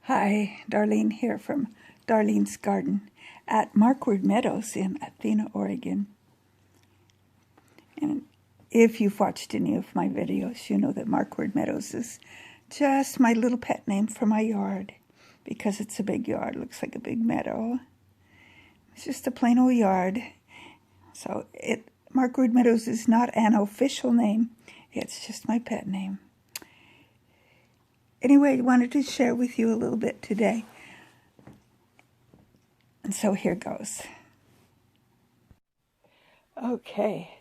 Hi, Darlene here from Darlene's Garden at Markward Meadows in Athena, Oregon. And if you've watched any of my videos, you know that Markward Meadows is just my little pet name for my yard because it's a big yard. It looks like a big meadow. It's just a plain old yard. So Markward Meadows is not an official name. It's just my pet name. Anyway, I wanted to share with you a little bit today. And so here goes. Okay.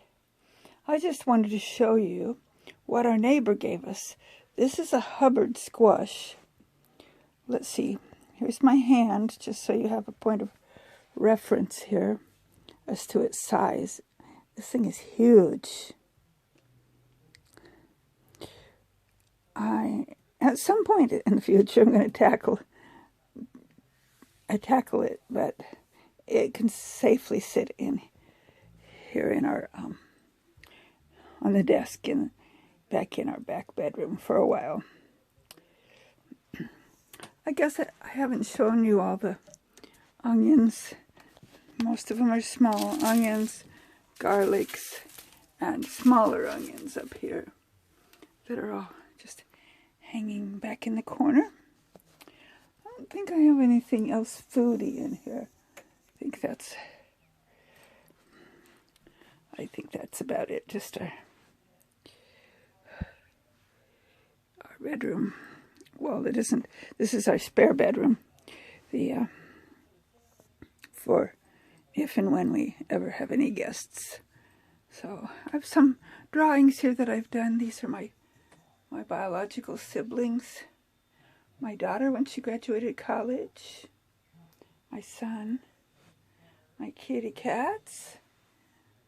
I just wanted to show you what our neighbor gave us. This is a Hubbard Squash. Let's see. Here's my hand, just so you have a point of reference here as to its size. This thing is huge. At some point in the future, I'm going to tackle it, but it can safely sit in here in our on the desk back in our back bedroom for a while. I guess I haven't shown you all the onions. Most of them are small onions, garlics, and smaller onions up here that are all just hanging back in the corner. I don't think I have anything else foody in here. I think that's about it. Just our bedroom. Well, it isn't. This is our spare bedroom. For if and when we ever have any guests. So I have some drawings here that I've done. These are my biological siblings, my daughter when she graduated college, my son, my kitty cats,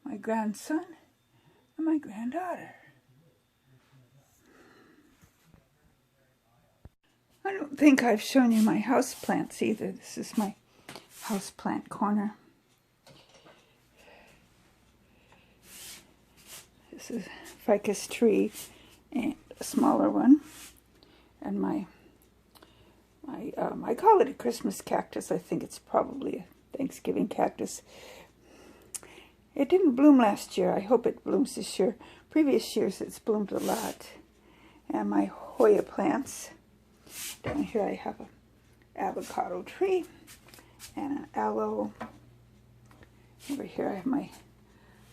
my grandson, and my granddaughter. I don't think I've shown you my houseplants either. This is my houseplant corner. This is ficus tree and a smaller one, and I call it a Christmas cactus. I think it's probably a Thanksgiving cactus. It didn't bloom last year. I hope it blooms this year. Previous years it's bloomed a lot. And my Hoya plants. Down here I have an avocado tree and an aloe. Over here I have my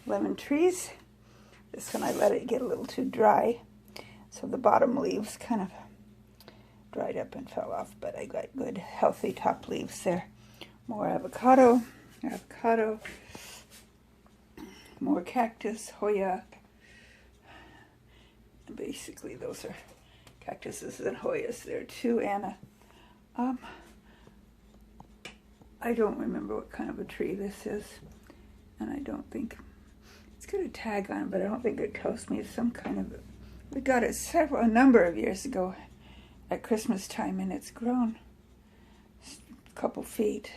lemon trees. This one I let it get a little too dry, so the bottom leaves kind of dried up and fell off, but I got good, healthy top leaves there. More avocado, more cactus, Hoya. And basically, those are cactuses and Hoyas there too. And I don't remember what kind of a tree this is, and I don't think it's got a tag on it, but I don't think it tells me. It's some kind of. We got it a number of years ago at Christmas time, and it's grown a couple feet.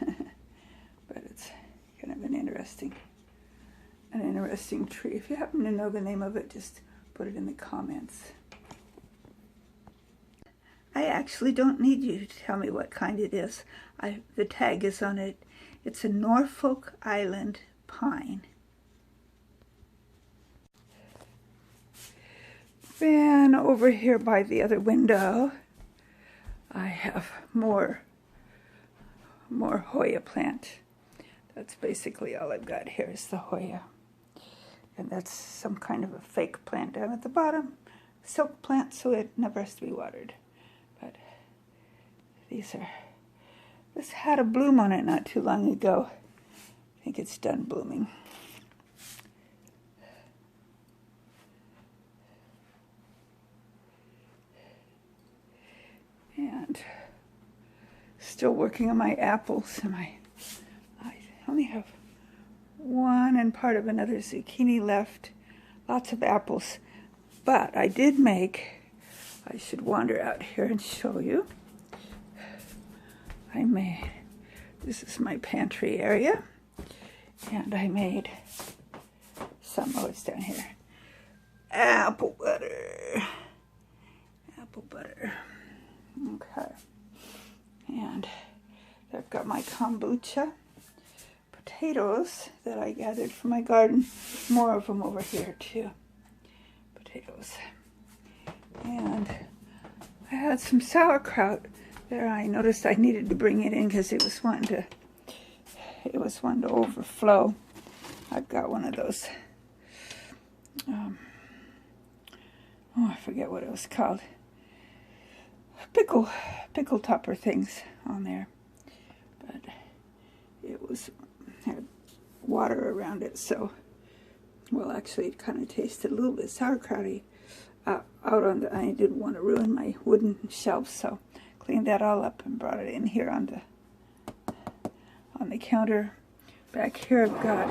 But it's kind of an interesting tree. If you happen to know the name of it, just put it in the comments. I actually don't need you to tell me what kind it is. The tag is on it. It's a Norfolk Island pine. Then over here by the other window, I have more Hoya plant. That's basically all I've got here is the Hoya. And that's some kind of a fake plant down at the bottom. Silk plant, so it never has to be watered. But this had a bloom on it not too long ago. I think it's done blooming. And still working on my apples. I only have one and part of another zucchini left. Lots of apples. But I did make, I should wander out here and show you. This is my pantry area. And I made some, it's down here. Apple butter. Okay. And I've got my kombucha potatoes that I gathered from my garden. More of them over here too. Potatoes. And I had some sauerkraut there. I noticed I needed to bring it in because it was wanting to overflow. I've got one of those. I forget what it was called. Pickle topper things on there, but it had water around it, so actually it kind of tasted a little bit sauerkrauty out on the. I didn't want to ruin my wooden shelf, so cleaned that all up and brought it in here on the counter. Back here I've got,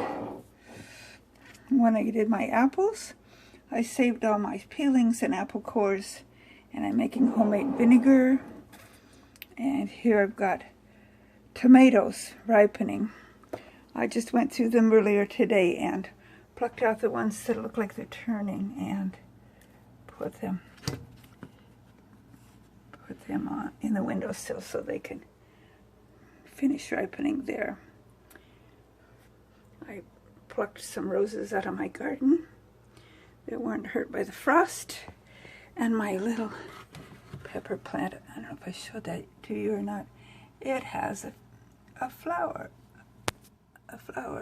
when I did my apples, I saved all my peelings and apple cores, and I'm making homemade vinegar. And here I've got tomatoes ripening. I just went through them earlier today and plucked out the ones that look like they're turning and put them on in the windowsill so they can finish ripening there. I plucked some roses out of my garden that weren't hurt by the frost, and my little pepper plant, I don't know if I showed that to you or not, it has a flower.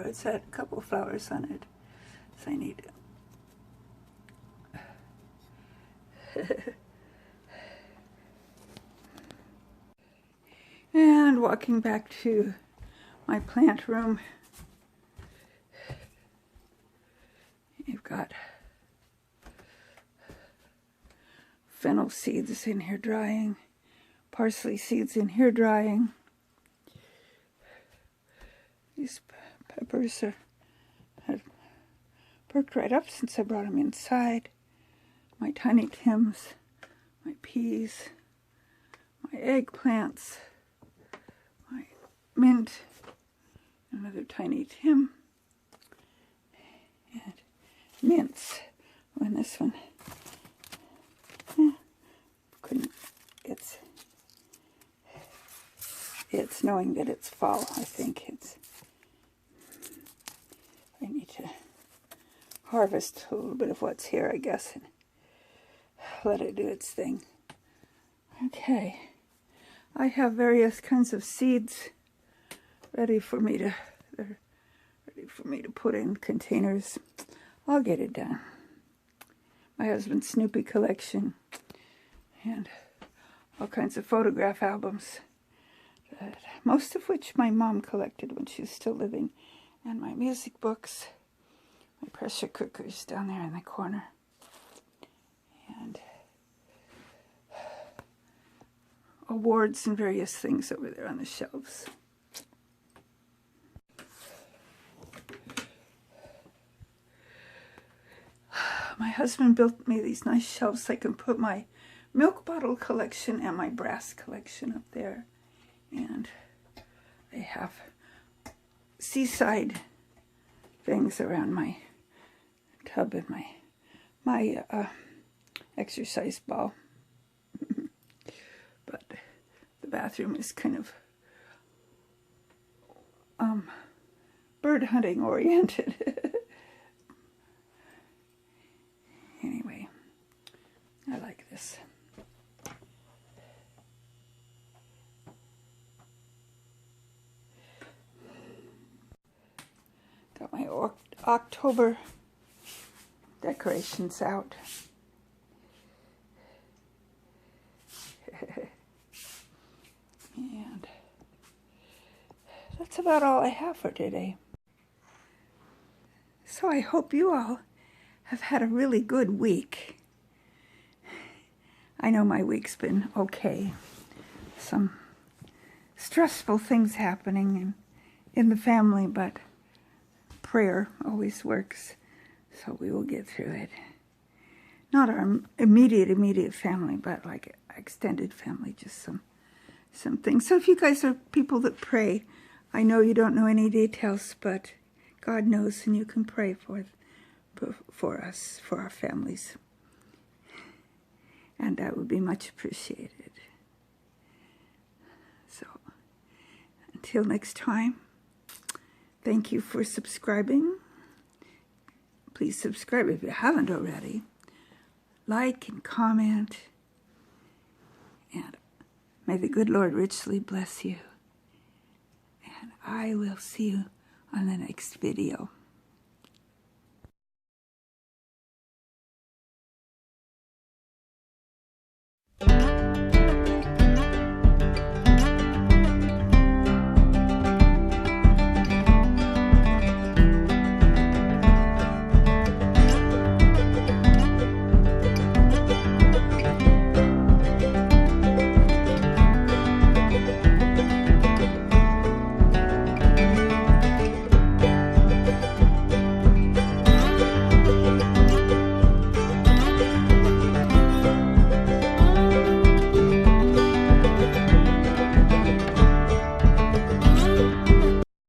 It's had a couple of flowers on it, so I need And walking back to my plant room, you've got fennel seeds in here drying, parsley seeds in here drying. These peppers have perked right up since I brought them inside. My tiny Tims, my peas, my eggplants, my mint, another tiny Tim, and mints. And this one, it's knowing that it's fall. I think I need to harvest a little bit of what's here, I guess, and let it do its thing. Okay, I have various kinds of seeds ready for me to put in containers. I'll get it done. My husband's Snoopy collection and all kinds of photograph albums, most of which my mom collected when she was still living, and my music books, my pressure cookers down there in the corner, and awards and various things over there on the shelves. My husband built me these nice shelves so I can put my milk bottle collection and my brass collection up there. And I have seaside things around my tub and my exercise ball. But the bathroom is kind of bird hunting oriented. Anyway, I like this. Got my October decorations out. And that's about all I have for today. So I hope you all have had a really good week. I know my week's been okay. Some stressful things happening in the family, but prayer always works, so we will get through it. Not our immediate family, but like extended family, just some things. So if you guys are people that pray, I know you don't know any details, but God knows, and you can pray for us, for our families. And that would be much appreciated. So until next time, thank you for subscribing. Please subscribe if you haven't already. Like and comment. And may the good Lord richly bless you. And I will see you on the next video.